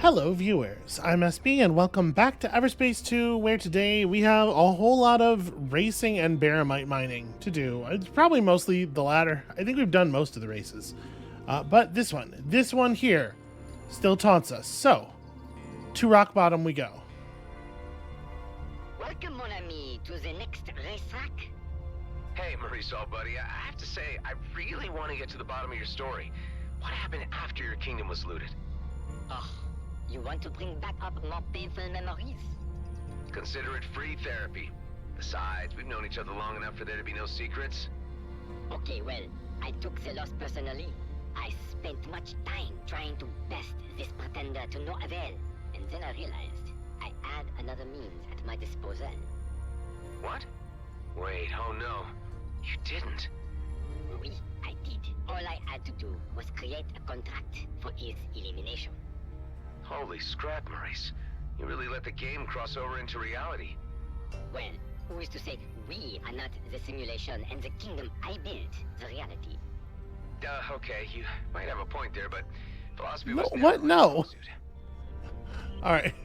Hello viewers, I'm SB and welcome back to Everspace 2, where today we have a whole lot of racing and baramite mining to do. It's probably mostly the latter. I think we've done most of the races. But this one here still taunts us. So, to rock bottom we go. Welcome, mon ami, to the next racetrack. Hey, Marisol, buddy. I have to say, I really want to get to the bottom of your story. What happened after your kingdom was looted? Oh, you want to bring back up more painful memories? Consider it free therapy. Besides, we've known each other long enough for there to be no secrets. Okay, well, I took the loss personally. I spent much time trying to best this pretender to no avail, and then I realized I had another means at my disposal. What? Wait, oh no. You didn't. Oui, I did. All I had to do was create a contract for his elimination. Holy scrap, Maurice. You really let the game cross over into reality. Well, who is to say we are not the simulation and the kingdom I built the reality? Okay, you might have a point there, but philosophy No, was never what? my No. strong suit. Alright.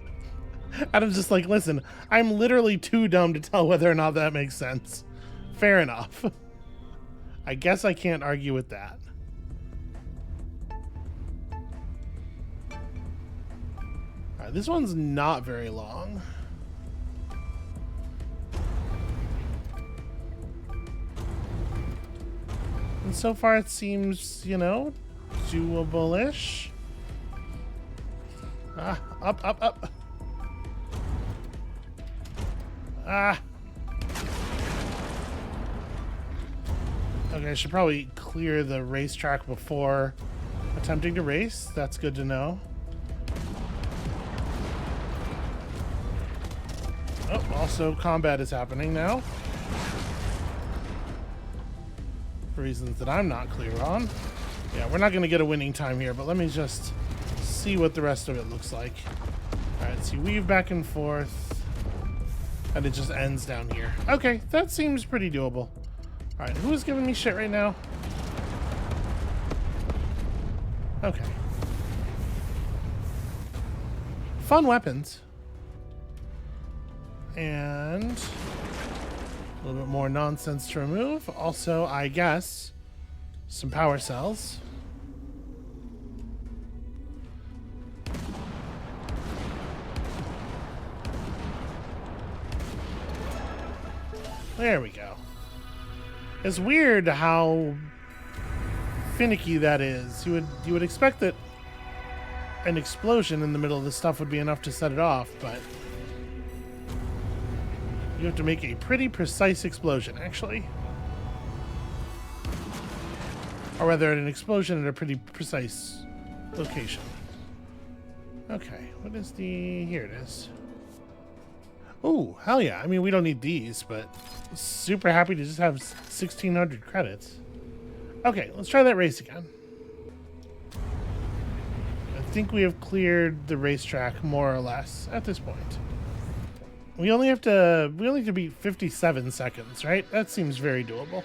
Adam's just like, listen, I'm literally too dumb to tell whether or not that makes sense. Fair enough. I guess I can't argue with that. Alright, this one's not very long. And so far it seems, you know, doable-ish. Ah, up. Ah. Okay, I should probably clear the racetrack before attempting to race. That's good to know. Oh, also combat is happening now. For reasons that I'm not clear on. Yeah, we're not going to get a winning time here, but let me just see what the rest of it looks like. Alright, so you weave back and forth. And it just ends down here. Okay, that seems pretty doable. Alright, who is giving me shit right now? Okay. Fun weapons. And a little bit more nonsense to remove. Also, I guess, some power cells. There we go. It's weird how finicky that is. You would expect that an explosion in the middle of this stuff would be enough to set it off, but you have to make a pretty precise explosion, actually. Or rather, an explosion at a pretty precise location. Okay, what is the... Here it is. Oh, hell yeah. I mean, we don't need these, but super happy to just have 1,600 credits. Okay, let's try that race again. I think we have cleared the racetrack more or less at this point. We only have to beat 57 seconds, right? That seems very doable.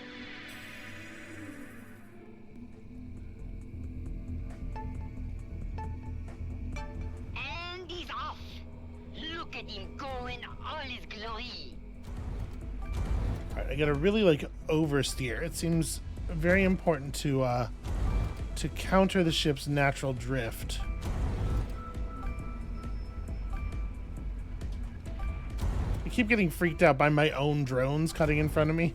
And he's off! Look at him go in all his glory! Alright, I gotta really like oversteer. It seems very important to counter the ship's natural drift. I keep getting freaked out by my own drones cutting in front of me.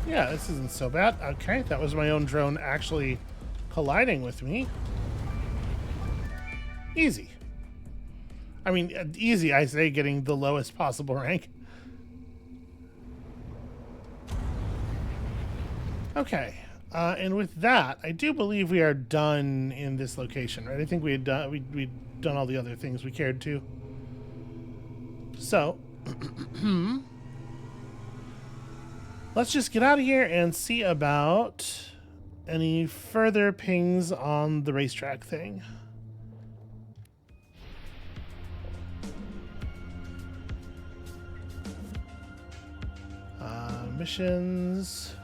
Yeah, this isn't so bad. Okay, that was my own drone actually colliding with me. Easy. I mean, easy, I say, getting the lowest possible rank. Okay, and with that, I do believe we are done in this location, right? I think we'd done all the other things we cared to. So, let's just get out of here and see about any further pings on the racetrack thing. missions.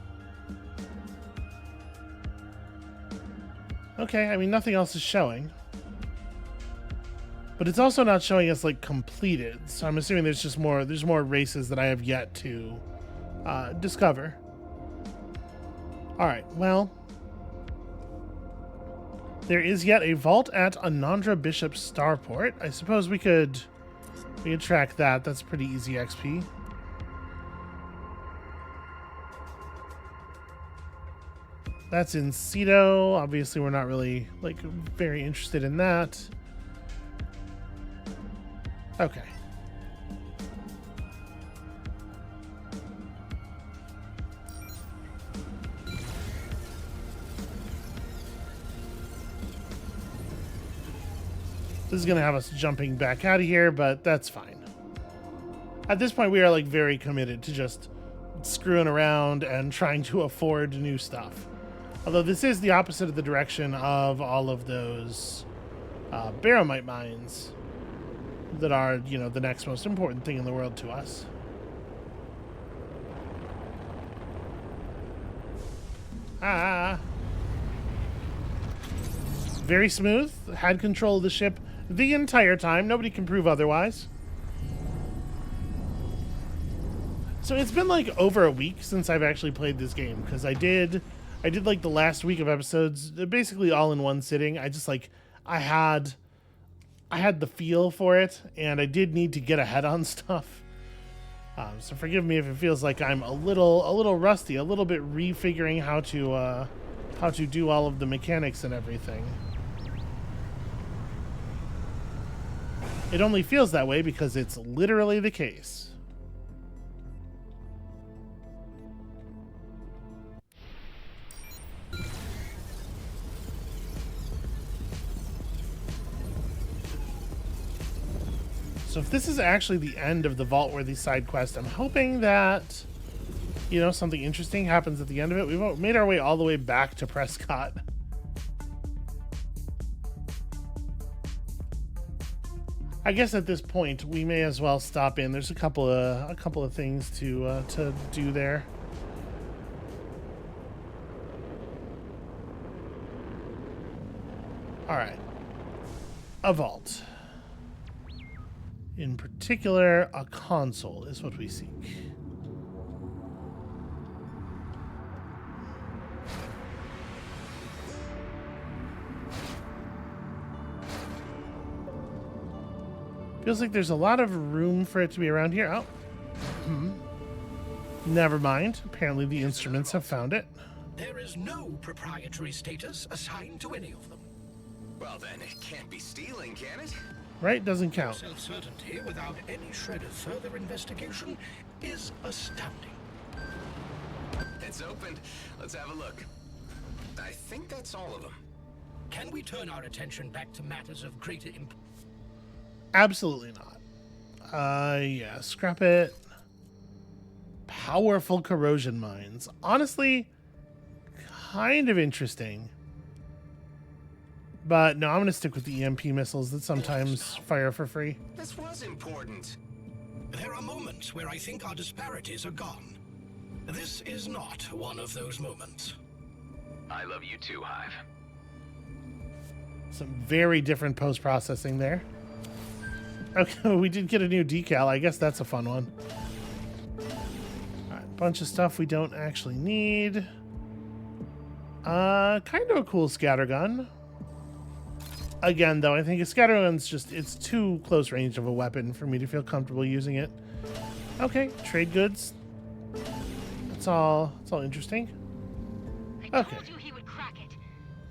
Okay, I mean, nothing else is showing. But it's also not showing us, like, completed. So I'm assuming there's more races that I have yet to discover. Alright, well. There is yet a vault at Anandra Bishop Starport. I suppose we could track that. That's pretty easy XP. That's in Cedo. Obviously, we're not really, like, very interested in that. Okay. This is going to have us jumping back out of here, but that's fine. At this point, we are, like, very committed to just screwing around and trying to afford new stuff. Although this is the opposite of the direction of all of those baromite mines that are, you know, the next most important thing in the world to us. Ah. Very smooth. Had control of the ship the entire time. Nobody can prove otherwise. So it's been like over a week since I've actually played this game, because I did like the last week of episodes basically all in one sitting. I just like I had the feel for it, and I did need to get ahead on stuff. So forgive me if it feels like I'm a little rusty, a little bit refiguring how to do all of the mechanics and everything. It only feels that way because it's literally the case. So if this is actually the end of the vault-worthy side quest, I'm hoping that, you know, something interesting happens at the end of it. We've made our way all the way back to Prescott. I guess at this point we may as well stop in. There's a couple of things to do there. All right, a vault. In particular, a console is what we seek. Feels like there's a lot of room for it to be around here. Oh. Never mind. Apparently the instruments have found it. There is no proprietary status assigned to any of them. Well, then it can't be stealing, can it? Right? Doesn't count. Self-certainty without any shred of further investigation is astounding. It's opened. Let's have a look. I think that's all of them. Can we turn our attention back to matters of greater importance? Absolutely not. Yeah, scrap it. Powerful corrosion mines. Honestly, kind of interesting. But no, I'm going to stick with the EMP missiles that sometimes fire for free. This was important. There are moments where I think our disparities are gone. This is not one of those moments. I love you too, Hive. Some very different post-processing there. Okay, we did get a new decal. I guess that's a fun one. Alright, bunch of stuff we don't actually need. Kind of a cool scattergun. Again, though, I think a scattergun's just, it's too close range of a weapon for me to feel comfortable using it. Okay, trade goods. That's all interesting. I Okay. told you he would crack it.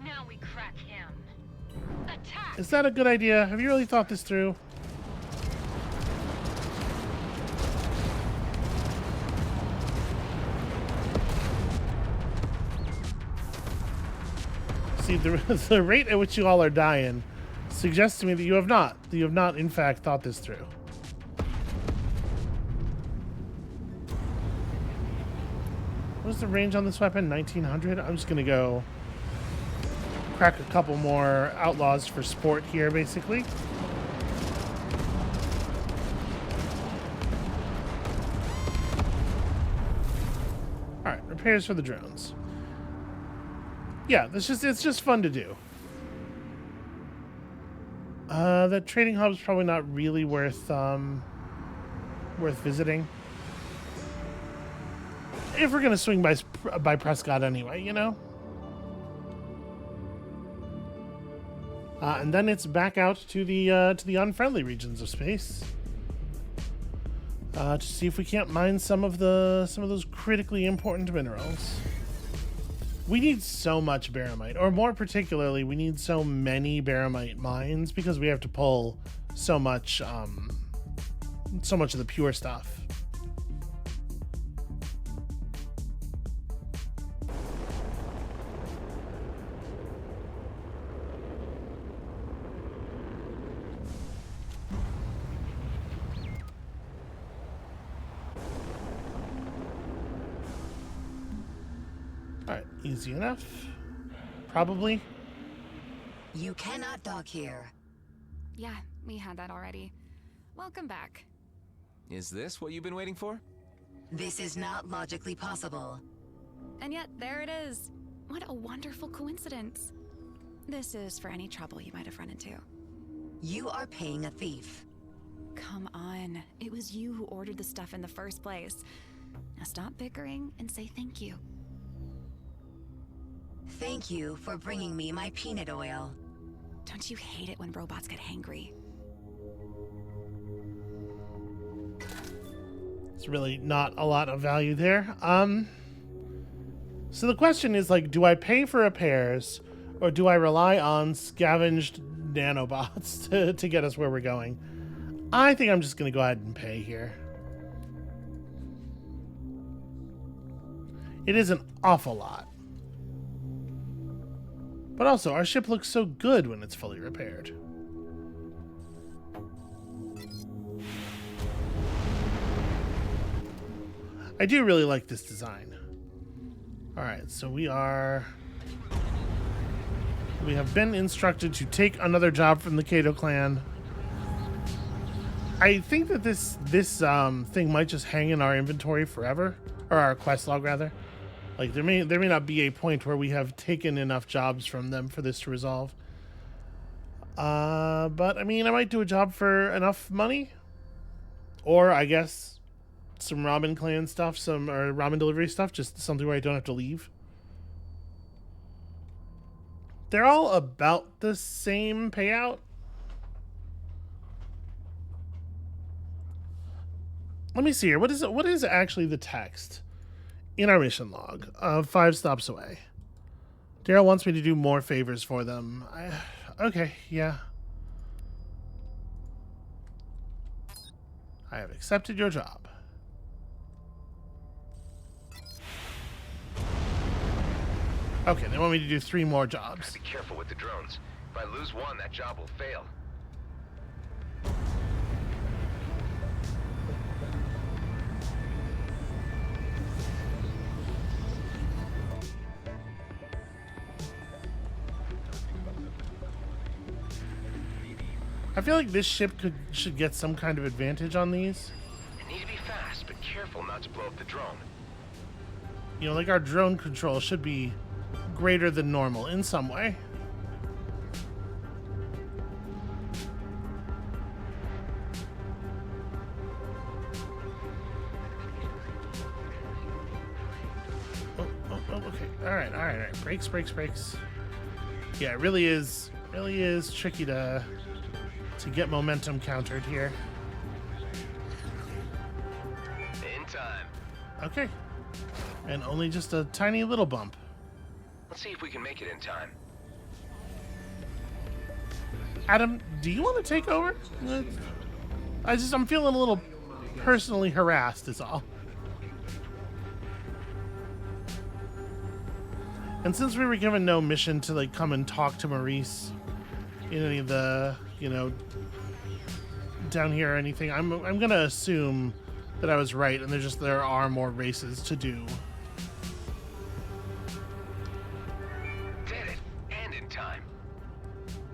Now we crack him. Attack! Is that a good idea? Have you really thought this through? See, the rate at which you all are dying suggests to me that you have not in fact thought this through. What's the range on this weapon? 1900? I'm just gonna go crack a couple more outlaws for sport here, basically. repairs for the drones. Yeah, it's just fun to do. That trading hub's probably not really worth visiting. If we're gonna swing by Prescott anyway, you know. And then it's back out to the unfriendly regions of space. To see if we can't mine some of those critically important minerals. We need so much baramite, or more particularly, we need so many baramite mines because we have to pull so much of the pure stuff. Alright, easy enough. Probably. You cannot dock here. Yeah, we had that already. Welcome back. Is this what you've been waiting for? This is not logically possible. And yet, there it is. What a wonderful coincidence. This is for any trouble you might have run into. You are paying a thief. Come on. It was you who ordered the stuff in the first place. Now stop bickering and say thank you. Thank you for bringing me my peanut oil. Don't you hate it when robots get hangry? It's really not a lot of value there. So the question is, like, do I pay for repairs or do I rely on scavenged nanobots to get us where we're going? I think I'm just going to go ahead and pay here. It is an awful lot. But also, our ship looks so good when it's fully repaired. I do really like this design. Alright, so we have been instructed to take another job from the Kato clan. I think that this thing might just hang in our inventory forever. Or our quest log, rather. Like, there may not be a point where we have taken enough jobs from them for this to resolve. But, I mean, I might do a job for enough money. Or, I guess, some ramen clan stuff, or ramen delivery stuff, just something where I don't have to leave. They're all about the same payout. Let me see here. What is actually the text in our mission log of 5 stops away? Daryl wants me to do more favors for them. Okay, yeah. I have accepted your job. Okay, they want me to do 3 more jobs. Be careful with the drones. If I lose one, that job will fail. I feel like this ship should get some kind of advantage on these. You need to be fast, but careful not to blow up the drone. You know, like our drone control should be greater than normal in some way. Oh, okay. All right. Brakes. Yeah, it really is tricky to get momentum countered here. In time. Okay. And only just a tiny little bump. Let's see if we can make it in time. Adam, do you want to take over? I'm feeling a little personally harassed is all. And since we were given no mission to like come and talk to Maurice in any of the, down here or anything, I'm gonna assume that I was right and there are more races to do. Did it, and in time.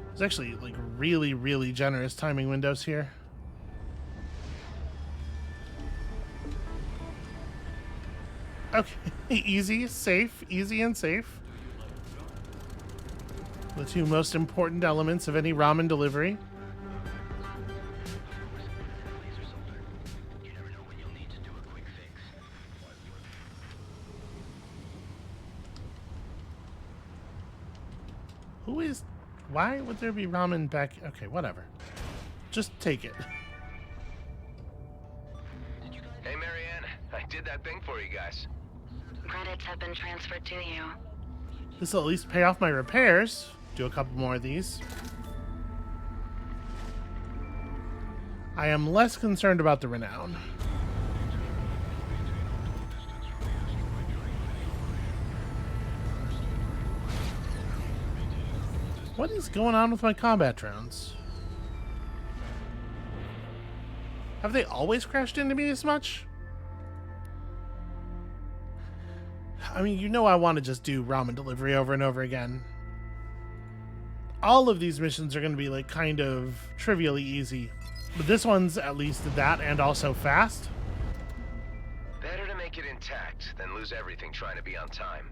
There's actually like really, really generous timing windows here. Okay, easy, safe, easy and safe. The two most important elements of any ramen delivery. Who is... Why would there be ramen back... Okay, whatever. Just take it. Hey, Marianne, I did that thing for you guys. Credits have been transferred to you. This will at least pay off my repairs. Do a couple more of these. I am less concerned about the renown. What is going on with my combat drones? Have they always crashed into me this much? I mean, you know I want to just do ramen delivery over and over again. All of these missions are going to be like kind of trivially easy. But this one's at least that and also fast. Better to make it intact than lose everything trying to be on time.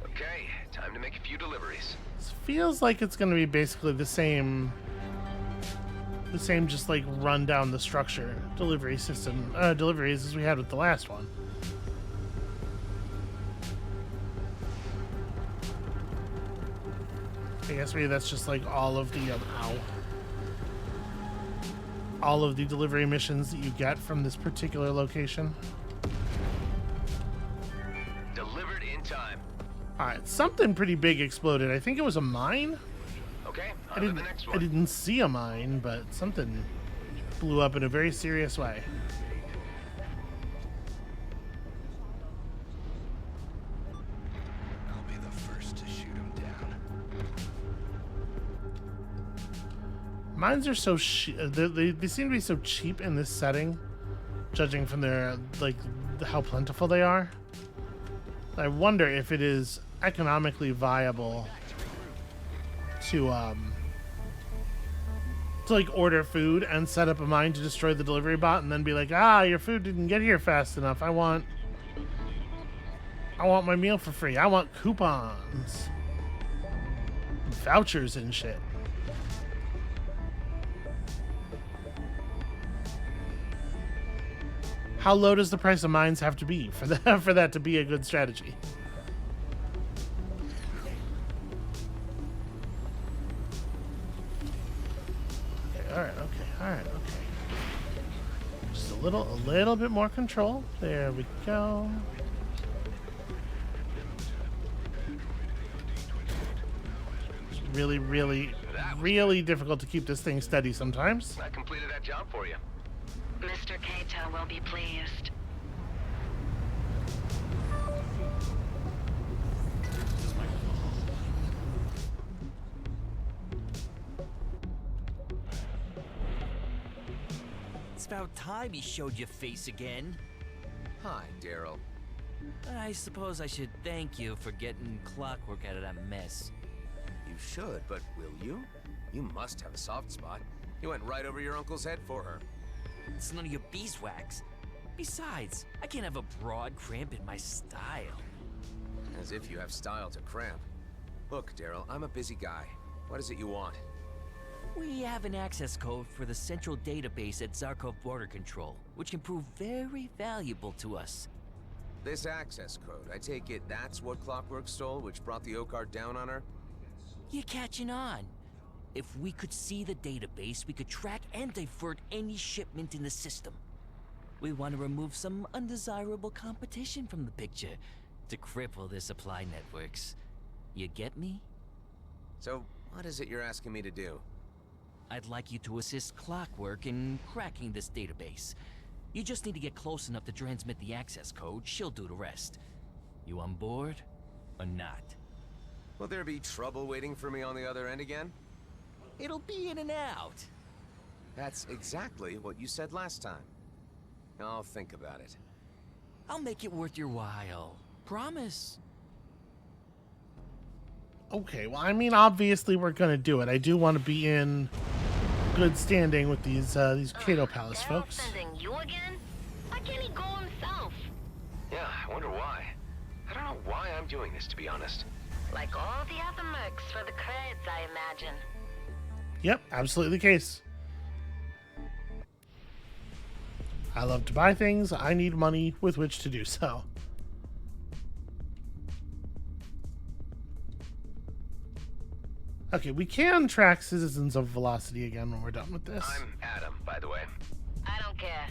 Okay, time to make a few deliveries. This feels like it's going to be basically the same just like run down the structure delivery system deliveries as we had with the last one. I guess maybe that's just like all of the all of the delivery missions that you get from this particular location. Delivered in time. All right, something pretty big exploded. I think it was a mine. Okay, on to the next I one. didn't see a mine, but something blew up in a very serious way. I'll be the first to shoot him down. Mines are so they seem to be so cheap in this setting, judging from their like how plentiful they are. I wonder if it is economically viable to like order food and set up a mine to destroy the delivery bot and then be like, your food didn't get here fast enough. I want my meal for free. I want coupons, vouchers and shit. How low does the price of mines have to be for that to be a good strategy? Okay, all right, okay. Just a little bit more control. There we go. It's really difficult to keep this thing steady sometimes. I completed that job for you. Mr. Kato will be pleased. It's about time you showed your face again. Hi, Daryl. I suppose I should thank you for getting Clockwork out of that mess. You should, but will you? You must have a soft spot. You went right over your uncle's head for her. It's none of your beeswax. Besides, I can't have a broad cramp in my style. As if you have style to cramp. Look, Daryl, I'm a busy guy. What is it you want? We have an access code for the central database at Zarkov Border Control, which can prove very valuable to us. This access code, I take it that's what Clockwork stole, which brought the Oakard down on her? You're catching on. If we could see the database, we could track and divert any shipment in the system. We want to remove some undesirable competition from the picture to cripple the supply networks. You get me? So, what is it you're asking me to do? I'd like you to assist Clockwork in cracking this database. You just need to get close enough to transmit the access code. She'll do the rest. You on board or not? Will there be trouble waiting for me on the other end again? It'll be in and out. That's exactly what you said last time. I'll think about it. I'll make it worth your while. Promise. Okay, well, I mean, obviously we're gonna do it. I do want to be in good standing with these Cato Palace folks. Sending you again? Why can't he go himself? Yeah, I wonder why. I don't know why I'm doing this, to be honest. Like all the other mercs for the creds, I imagine. Yep, absolutely the case. I love to buy things. I need money with which to do so. Okay, we can track Citizens of Velocity again when we're done with this. I'm Adam, by the way. I don't care.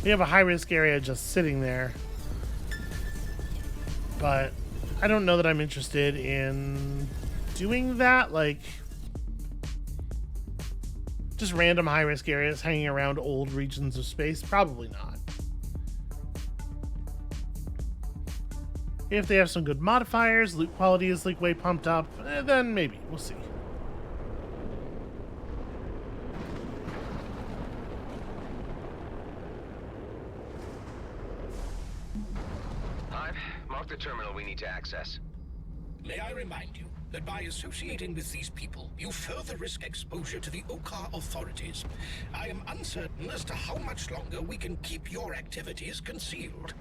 We have a high-risk area just sitting there. But I don't know that I'm interested in doing that. Like, just random high-risk areas hanging around old regions of space? Probably not. If they have some good modifiers, loot quality is like way pumped up, then maybe. We'll see. Hive, mark the terminal we need to access. May I remind you that by associating with these people, you further risk exposure to the Okar authorities. I am uncertain as to how much longer we can keep your activities concealed.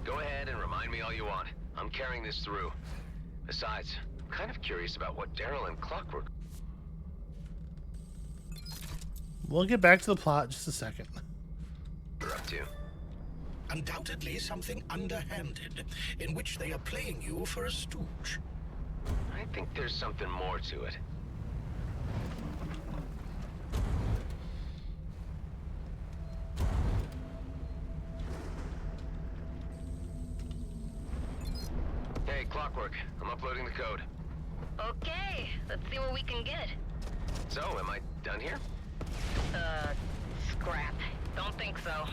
Go ahead and remind me all you want. I'm carrying this through. Besides, I'm kind of curious about what Daryl and Clockwork... We'll get back to the plot in just a second. are up to. Undoubtedly something underhanded, in which they are playing you for a stooge. I think there's something more to it. Hey, Clockwork. I'm uploading the code. Okay, let's see what we can get. So, am I done here? Scrap. Don't think so.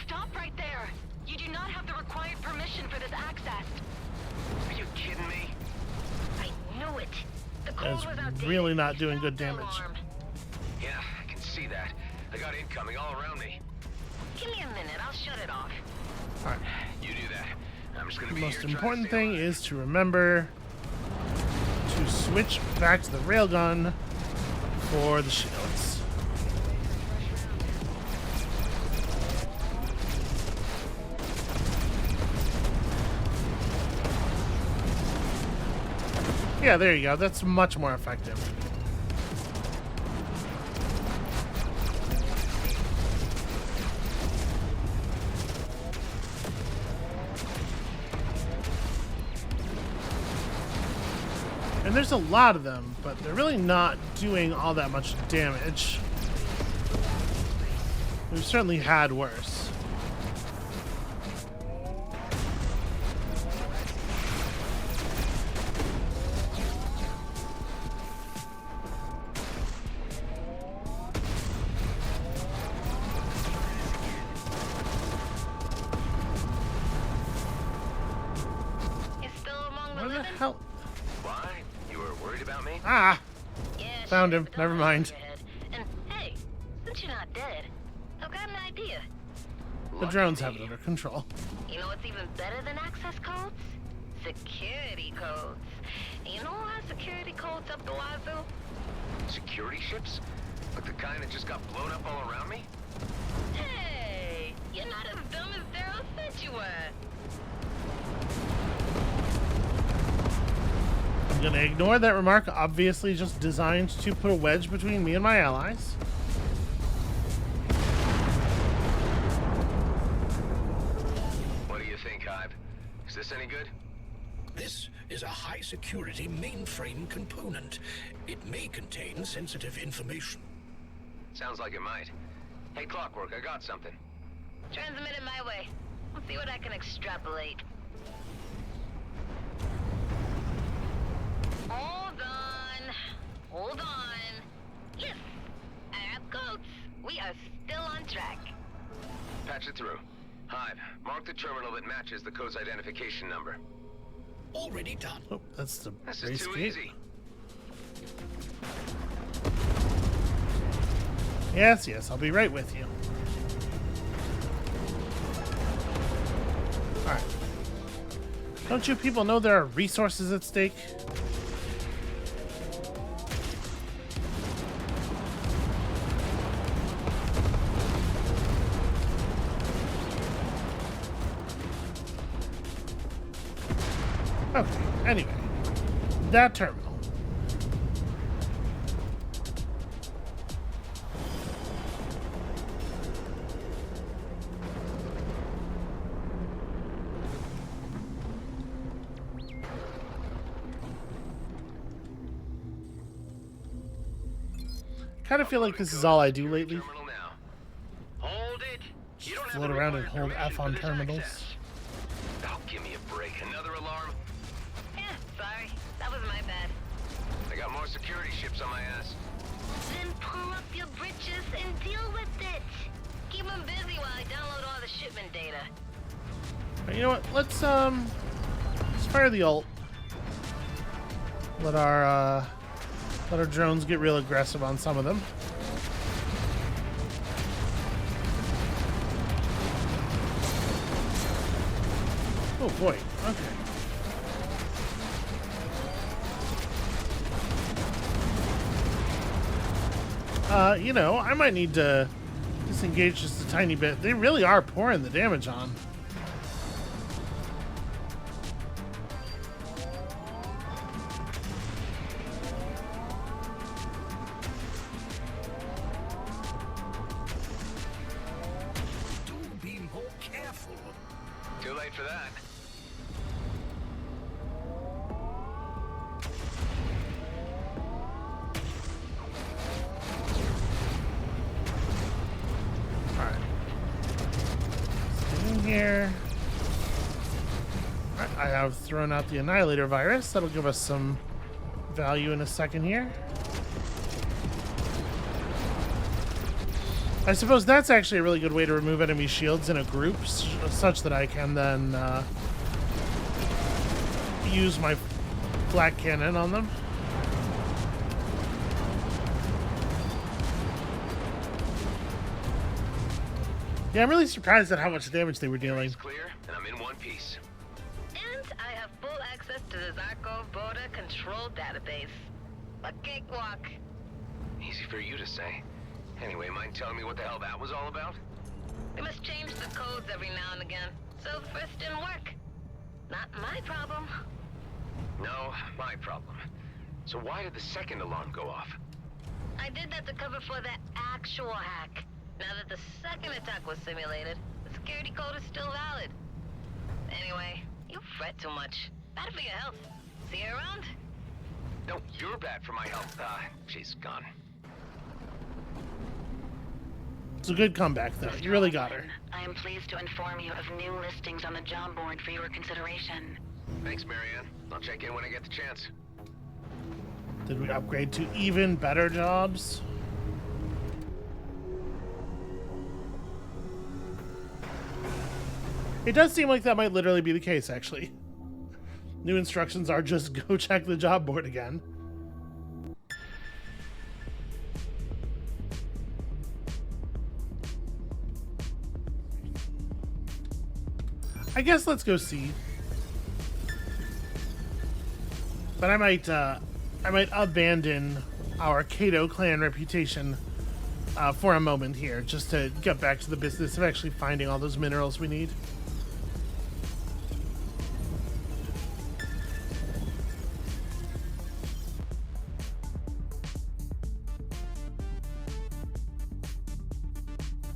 Stop right there! You do not have the required permission for this access. Are you kidding me? I knew it. The code That's was outdated. really not doing good Sound damage. alarm. Yeah, I can see that. I got incoming all around me. Give me a minute, I'll shut it off. Alright. You do that. I'm just gonna The be most here trying to important stay thing alive. is to remember to switch back to the railgun for the shields. Yeah, there you go. That's much more effective. And there's a lot of them, but they're really not doing all that much damage. We've certainly had worse. Is still among the Where the living? hell? Why? You were worried about me? Ah! Yeah, Found sure, him. but Never don't mind. hang your head. And hey, since you're not dead, I've got an idea. The drones have it under control. You know what's even better than access codes? Security codes. And you know who has security codes up the wazoo? Security ships? Like the kind that just got blown up all around me? Hey, you're not as dumb as Daryl said you were. I'm gonna ignore that remark, obviously just designed to put a wedge between me and my allies. What do you think, Hive? Is this any good? This is a high-security mainframe component. It may contain sensitive information. Sounds like it might. Hey, Clockwork, I got something. Transmit it my way. Let's see what I can extrapolate. Hold on. Hold on. Yes, I have codes. We are still on track. Patch it through. Hive, mark the terminal that matches the code's identification number. Already done. Oh, that's the This race is too gate. easy. Yes, yes, I'll be right with you. Alright. Don't you people know there are resources at stake? Okay, anyway. That terminal. Kind of feel like this is all I do lately. Terminal now. Hold it. You don't have Float the around and required hold permission F for on this terminals. access. Oh, give me a break. Another alarm? Yeah, sorry. That was my bad. I got more security ships on my ass. Then pull up your britches and deal with it. Keep them busy while I download all the shipment data. You know what? Let's fire the ult. Let our drones get real aggressive on some of them. Oh boy. Okay. You know, I might need to disengage just a tiny bit. They really are pouring the damage on. Do be more careful. Too late for that. Alright. Let's get in here. Alright, I have thrown out the Annihilator virus. That'll give us some value in a second here. I suppose that's actually a really good way to remove enemy shields in a group, such that I can then use my black cannon on them. Yeah, I'm really surprised at how much damage they were dealing. It's clear, and I'm in one piece. And I have full access to the Zarkov border control database. A cakewalk. Easy for you to say. Anyway, mind telling me what the hell that was all about? We must change the codes every now and again, so the first didn't work. Not my problem. No, my problem. So why did the second alarm go off? I did that to cover for the actual hack. Now that the second attack was simulated, the security code is still valid. Anyway, you fret too much. Bad for your health. See you around? No, you're bad for my health. She's gone. It's a good comeback, though. You really got her. I am pleased to inform you of new listings on the job board for your consideration. Thanks, Marianne. I'll check in when I get the chance. Did we upgrade to even better jobs? It does seem like that might literally be the case, actually. New instructions are just go check the job board again. I guess let's go see. But I might abandon our Kato clan reputation for a moment here, just to get back to the business of actually finding all those minerals we need.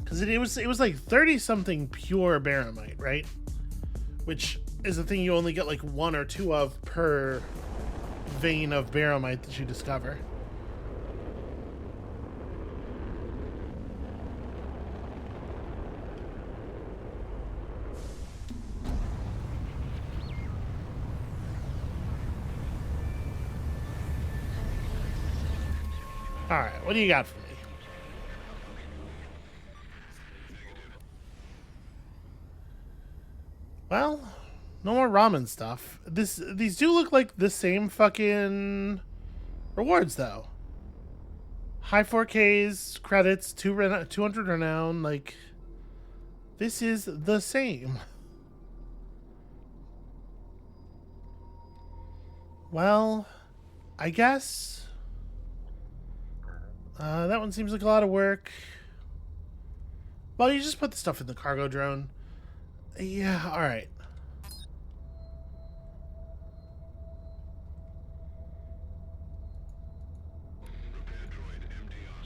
Because it was like 30 something pure baramite, right? Which is a thing you only get like 1 or 2 of per vein of baramite that you discover. Alright, what do you got for me? Well, no more ramen stuff. These do look like the same fucking rewards, though. High 4Ks, credits, 200 renown, like, this is the same. Well, I guess that one seems like a lot of work. Well, you just put the stuff in the cargo drone. Yeah, alright.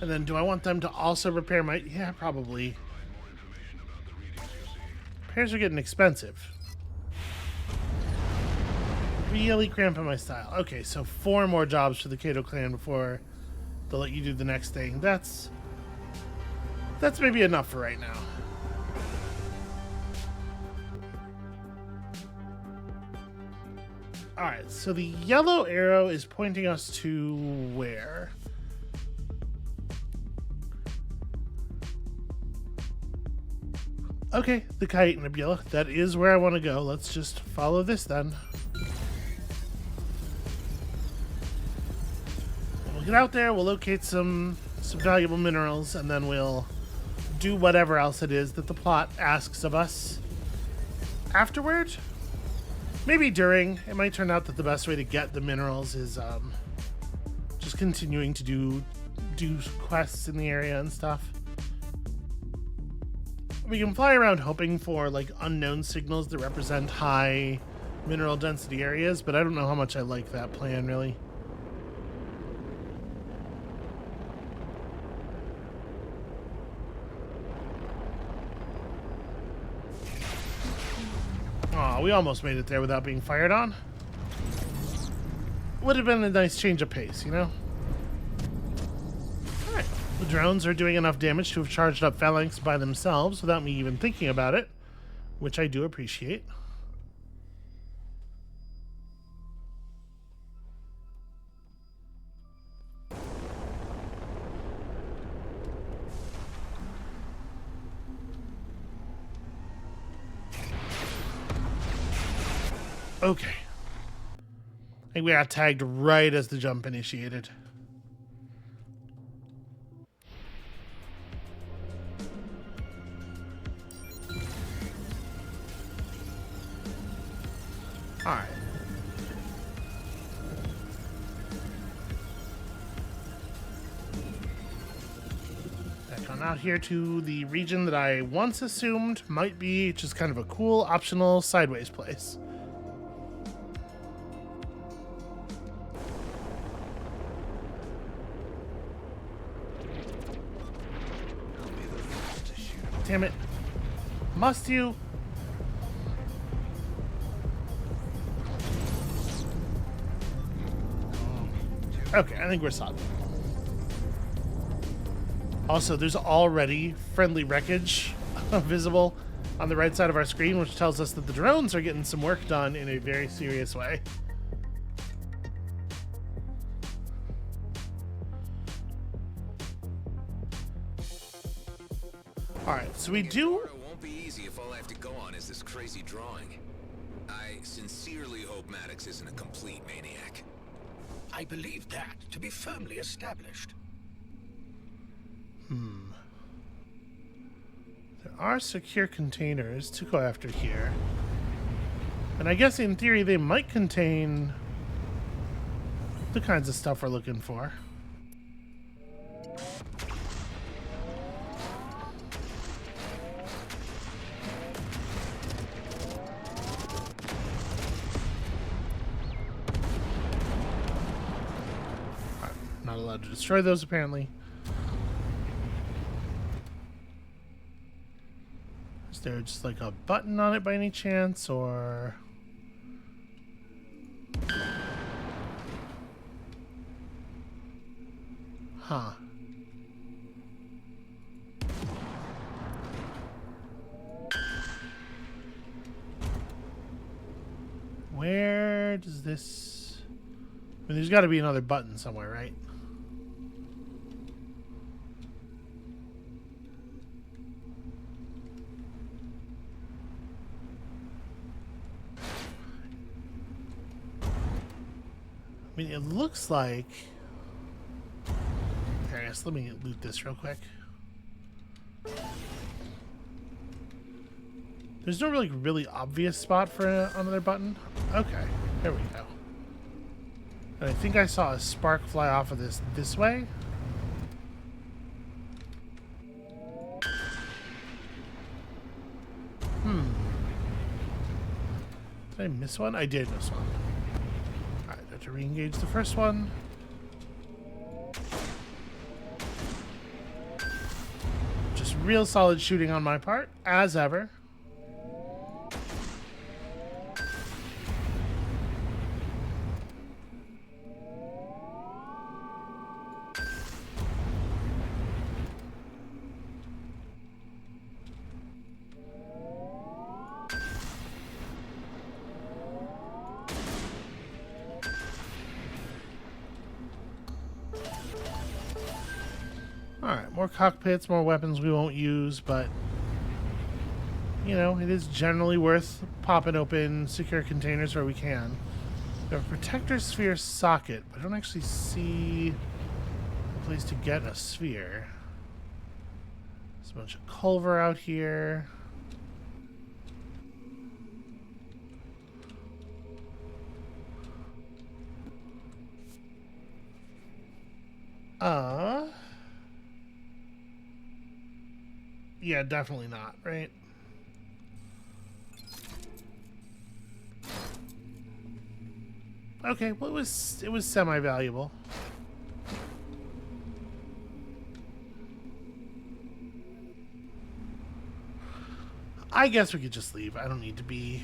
And then do I want them to also repair my... Yeah, probably. Repairs are getting expensive. Really cramping my style. Okay, so 4 more jobs for the Kato clan before they'll let you do the next thing. That's maybe enough for right now. Alright, so the yellow arrow is pointing us to where? Okay, the Kite Nebula. That is where I want to go. Let's just follow this then. We'll get out there, we'll locate some valuable minerals, and then we'll do whatever else it is that the plot asks of us. Afterward? Maybe during. It might turn out that the best way to get the minerals is just continuing to do quests in the area and stuff. We can fly around hoping for like unknown signals that represent high mineral density areas, but I don't know how much I like that plan, really. Aw, we almost made it there without being fired on. Would have been a nice change of pace, you know? Alright, the drones are doing enough damage to have charged up phalanx by themselves without me even thinking about it, which I do appreciate. Okay. I think we got tagged right as the jump initiated. Alright. Back on out here to the region that I once assumed might be just kind of a cool, optional, sideways place. Damn it. Must you? Okay, I think we're solid. Also, there's already friendly wreckage visible on the right side of our screen, which tells us that the drones are getting some work done in a very serious way. Alright, so we do... It won't be easy if all I have to go on is this crazy drawing. I sincerely hope Maddox isn't a complete maniac. I believe that to be firmly established. There are secure containers to go after here. And I guess in theory they might contain the kinds of stuff we're looking for. Not allowed to destroy those, apparently. Is there just like a button on it by any chance, or... Huh. Where does this... I mean, there's got to be another button somewhere, right? mean, it looks like... Here, yes, let me loot this real quick. There's no really obvious spot for another button. Okay, there we go. And I think I saw a spark fly off of this way. Did I miss one? I did miss one. Alright, I have to re-engage the first one. Just real solid shooting on my part, as ever. Alright, more cockpits, more weapons we won't use, but, you know, it is generally worth popping open secure containers where we can. We have a protector sphere socket, but I don't actually see a place to get a sphere. There's a bunch of Culver out here. Yeah, definitely not, right? Okay, well, it was semi-valuable. I guess we could just leave. I don't need to be...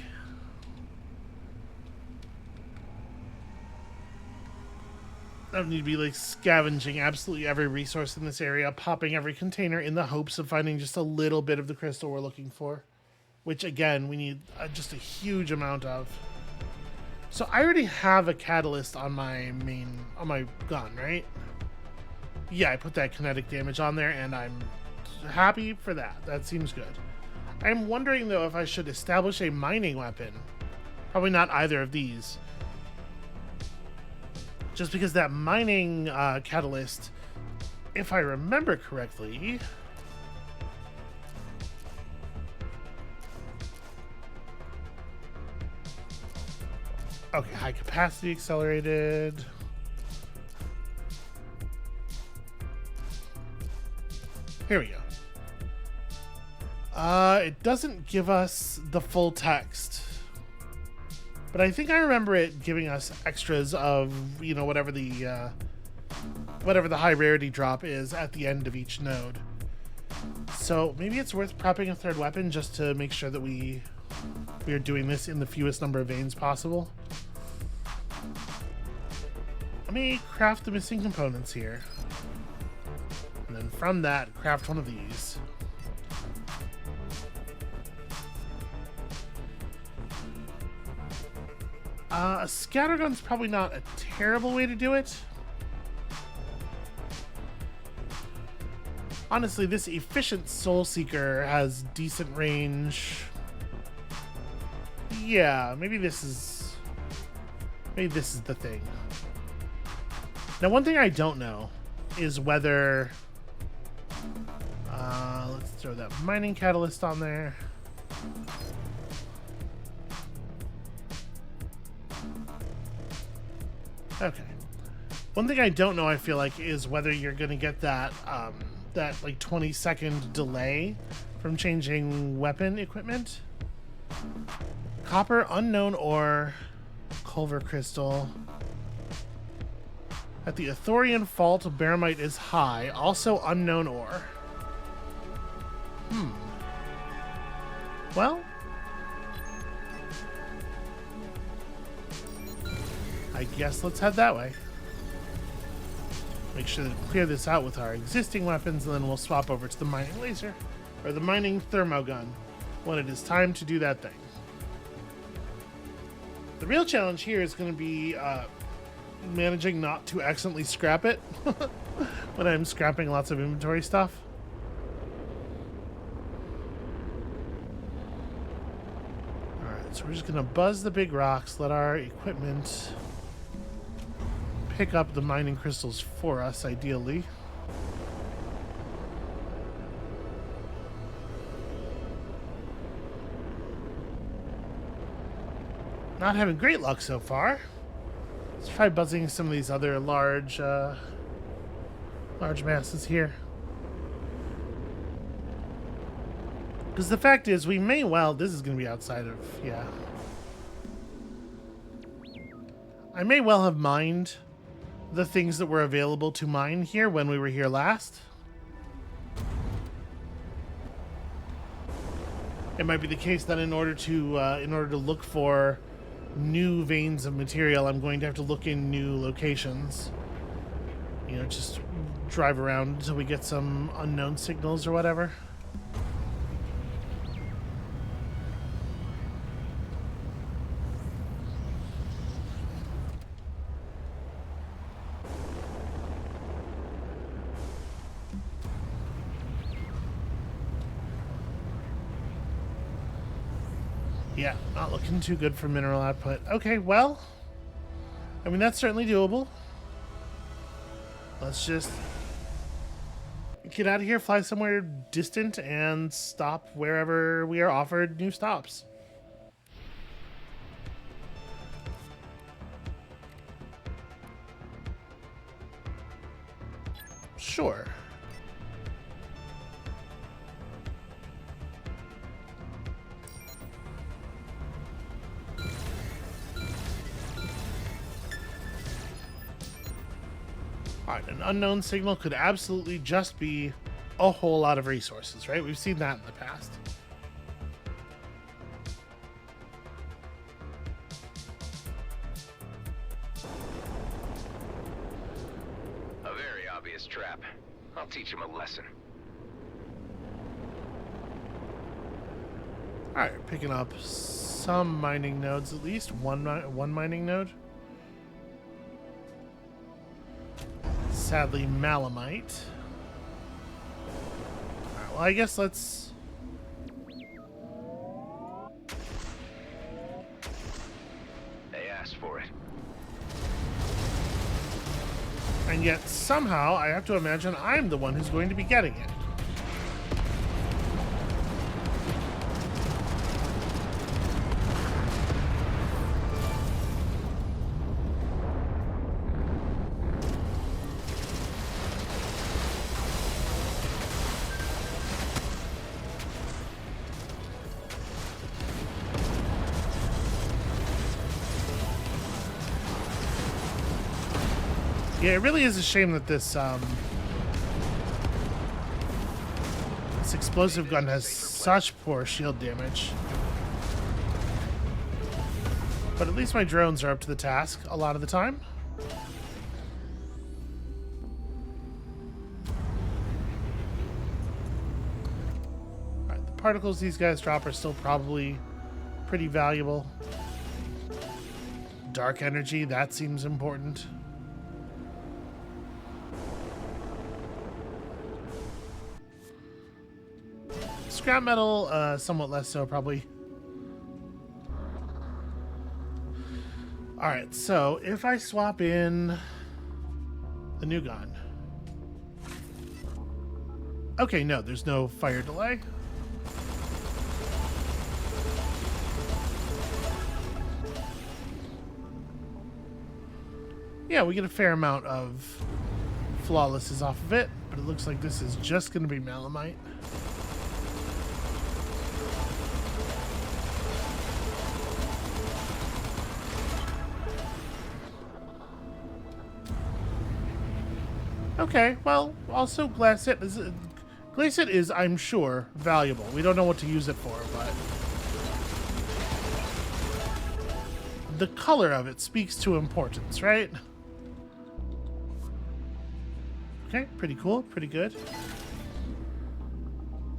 I don't need to be like scavenging absolutely every resource in this area, popping every container in the hopes of finding just a little bit of the crystal we're looking for, which again we need just a huge amount of. So I already have a catalyst on my gun, right? Yeah, I put that kinetic damage on there, and I'm happy for that. That seems good. I'm wondering though if I should establish a mining weapon. Probably not either of these. Just because that mining catalyst, if I remember correctly... Okay, high capacity accelerated. Here we go. It doesn't give us the full text. But I think I remember it giving us extras of, you know, whatever the high rarity drop is at the end of each node. So maybe it's worth prepping a third weapon just to make sure that we are doing this in the fewest number of veins possible. Let me craft the missing components here. And then from that, craft one of these. A scattergun's probably not a terrible way to do it. Honestly, this efficient Soul Seeker has decent range. Yeah, maybe this is the thing. Now, one thing I don't know is whether... let's throw that mining catalyst on there. Okay. One thing I don't know, I feel like, is whether you're going to get that, that like 20-second delay from changing weapon equipment. Copper, unknown ore, Culver crystal. At the Athorian fault, Baramite is high, also unknown ore. Well, I guess let's head that way. Make sure to clear this out with our existing weapons, and then we'll swap over to the mining laser, or the mining thermogun, when it is time to do that thing. The real challenge here is going to be managing not to accidentally scrap it when I'm scrapping lots of inventory stuff. Alright, so we're just going to buzz the big rocks, let our equipment pick up the mining crystals for us, ideally. Not having great luck so far. Let's try buzzing some of these other large masses here. Because the fact is, we may well... This is going to be outside of... Yeah. I may well have mined the things that were available to mine here when we were here last. It might be the case that in order to look for new veins of material, I'm going to have to look in new locations. You know, just drive around until we get some unknown signals or whatever. Yeah, not looking too good for mineral output. Okay, well, I mean, that's certainly doable. Let's just get out of here, fly somewhere distant, and stop wherever we are offered new stops. Sure. Alright, an unknown signal could absolutely just be a whole lot of resources, right? We've seen that in the past. A very obvious trap. I'll teach him a lesson. Alright, picking up some mining nodes, at least one mining node. Sadly, malamite. Alright, well, I guess let's... They asked for it. And yet, somehow, I have to imagine I'm the one who's going to be getting it. Yeah, it really is a shame that this explosive gun has such poor shield damage. But at least my drones are up to the task a lot of the time. Alright, the particles these guys drop are still probably pretty valuable. Dark energy, that seems important. Scrap metal, somewhat less so, probably. Alright, so if I swap in the new gun. Okay, no, there's no fire delay. Yeah, we get a fair amount of flawlesses off of it, but it looks like this is just going to be malamite. Okay, well, also glassite is, I'm sure, valuable. We don't know what to use it for, but the color of it speaks to importance, right? Okay, pretty cool, pretty good.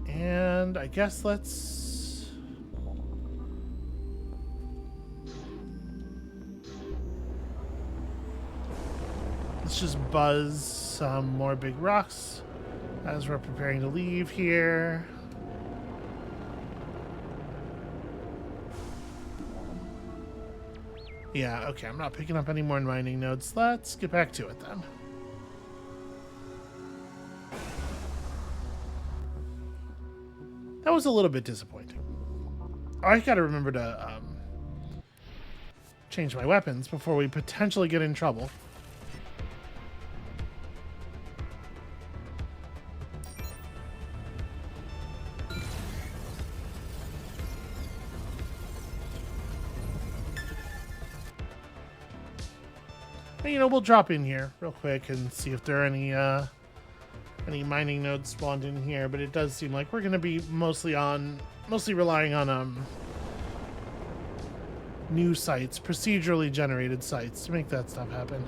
And I guess let's just buzz some more big rocks as we're preparing to leave here. Yeah, okay, I'm not picking up any more mining nodes. Let's get back to it then. That was a little bit disappointing. I gotta remember to change my weapons before we potentially get in trouble. And, you know, we'll drop in here real quick and see if there are any mining nodes spawned in here, but it does seem like we're going to be mostly relying on new sites, procedurally generated sites to make that stuff happen.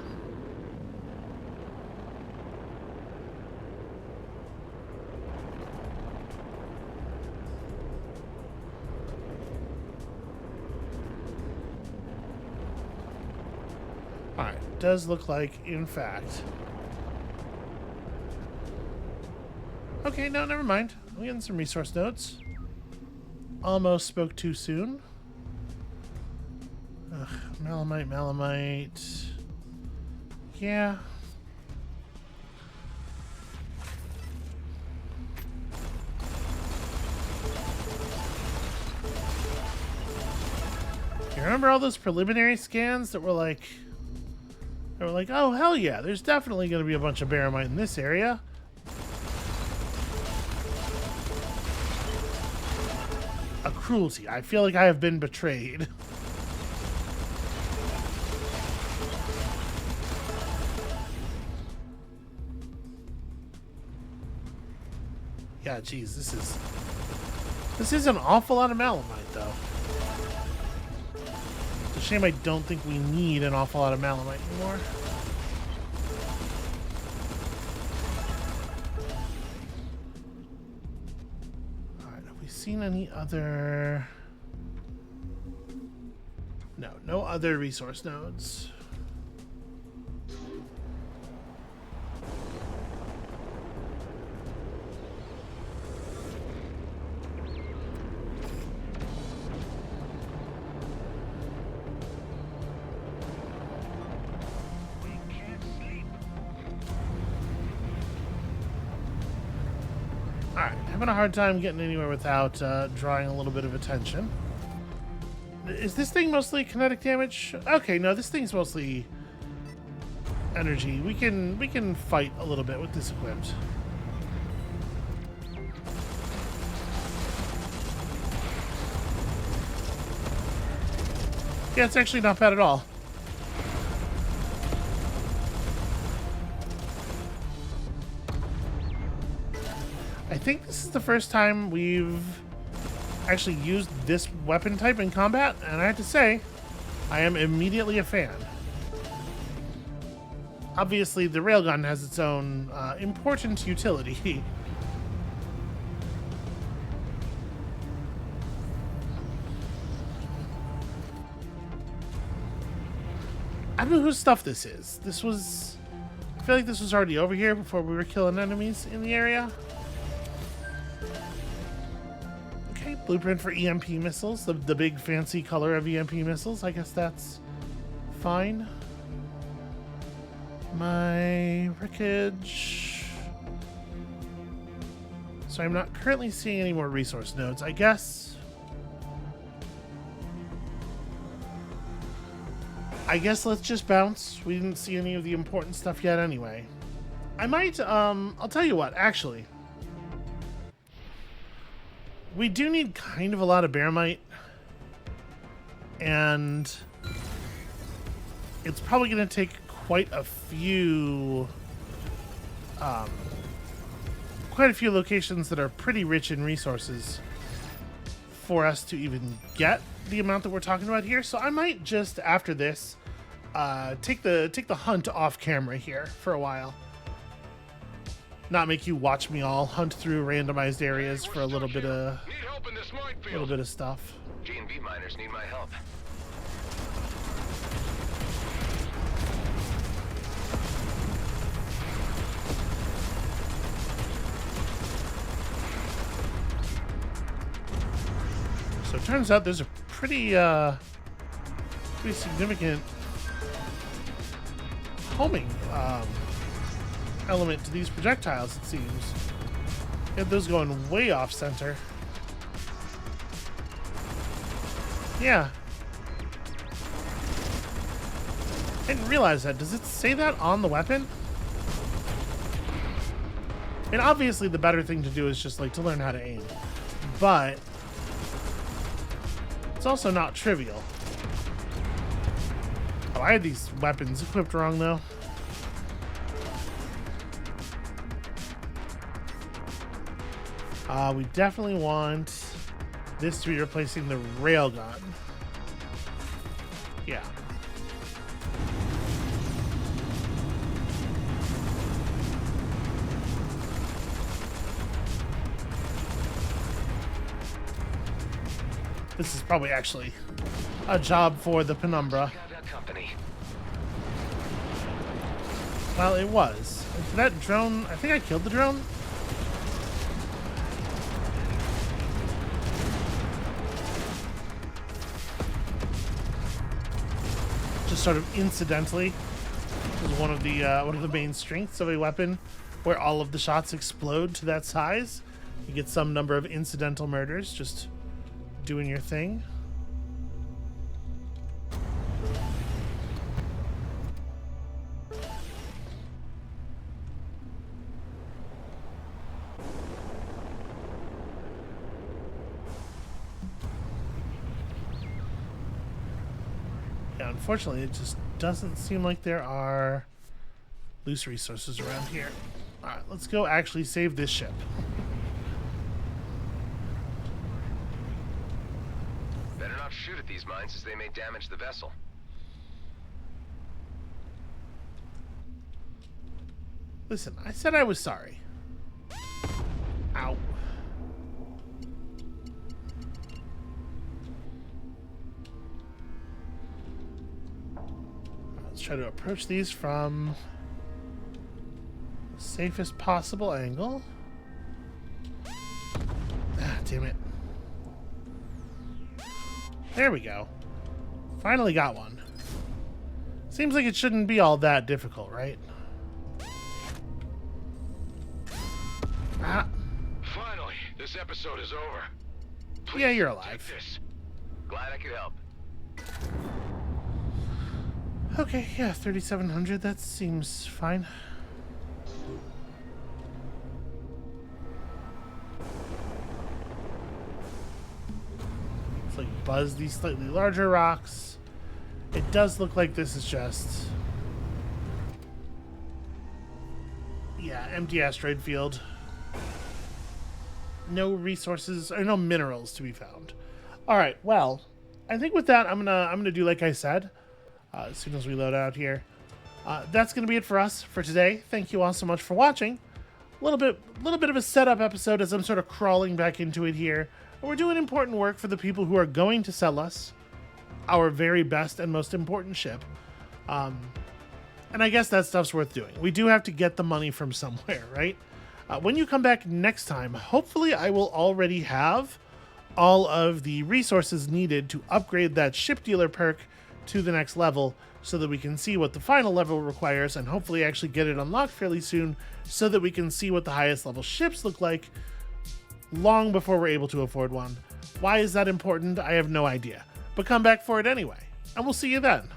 All right, does look like, in fact. Okay, no, never mind. We're getting some resource nodes. Almost spoke too soon. Ugh, Malamite. Yeah. You remember all those preliminary scans that were like, oh, hell yeah, there's definitely going to be a bunch of Baramite in this area. A cruelty. I feel like I have been betrayed. Yeah, geez, this is an awful lot of Malamite, though. It's a shame I don't think we need an awful lot of Malamite anymore. Alright, have we seen any other... No other resource nodes. Having a hard time getting anywhere without drawing a little bit of attention. Is this thing mostly kinetic damage? Okay, no, this thing's mostly energy. We can fight a little bit with this equipped. Yeah, it's actually not bad at all. I think this is the first time we've actually used this weapon type in combat, and I have to say, I am immediately a fan. Obviously, the railgun has its own important utility. I don't know whose stuff this is. I feel like this was already over here before we were killing enemies in the area. Blueprint for EMP missiles, the big fancy color of EMP missiles. I guess that's fine. My wreckage. So I'm not currently seeing any more resource nodes. I guess let's just bounce. We didn't see any of the important stuff yet anyway. I might, I'll tell you what, actually. We do need kind of a lot of Baramite, and it's probably going to take quite a few locations that are pretty rich in resources for us to even get the amount that we're talking about here. So I might just, after this, take the hunt off camera here for a while. Not make you watch me all hunt through randomized areas for a little bit of stuff. G&B miners need my help. So it turns out there's a pretty pretty significant homing element to these projectiles, it seems. Get those going way off center. Yeah. I didn't realize that. Does it say that on the weapon? And obviously the better thing to do is just like to learn how to aim. But it's also not trivial. Oh, I had these weapons equipped wrong though. We definitely want this to be replacing the railgun. Yeah. This is probably actually a job for the Penumbra. Well, it was. That drone, I think I killed the drone. Just sort of incidentally. This is one of the main strengths of a weapon where all of the shots explode to that size. You get some number of incidental murders, just doing your thing. Yeah, unfortunately, it just doesn't seem like there are loose resources around here. All right, let's go actually save this ship. Better not shoot at these mines as they may damage the vessel. Listen, I said I was sorry. Ow. Let's try to approach these from the safest possible angle. Ah, damn it. There we go. Finally got one. Seems like it shouldn't be all that difficult, right? Ah. Finally, this episode is over. Please, Yeah, you're alive. take this. Glad I could help. Okay, yeah, 3,700. That seems fine. It's like buzz these slightly larger rocks. It does look like this is just, yeah, empty asteroid field. No resources or no minerals to be found. All right, well, I think with that, I'm gonna do like I said. As soon as we load out here, that's gonna be it for us for today. Thank you all so much for watching. A little bit of a setup episode as I'm sort of crawling back into it here. We're doing important work for the people who are going to sell us our very best and most important ship. And I guess that stuff's worth doing. We do have to get the money from somewhere, right? When you come back next time, hopefully I will already have all of the resources needed to upgrade that ship dealer perk to the next level so that we can see what the final level requires and hopefully actually get it unlocked fairly soon so that we can see what the highest level ships look like long before we're able to afford one. Why is that important? I have no idea. But come back for it anyway, and we'll see you then.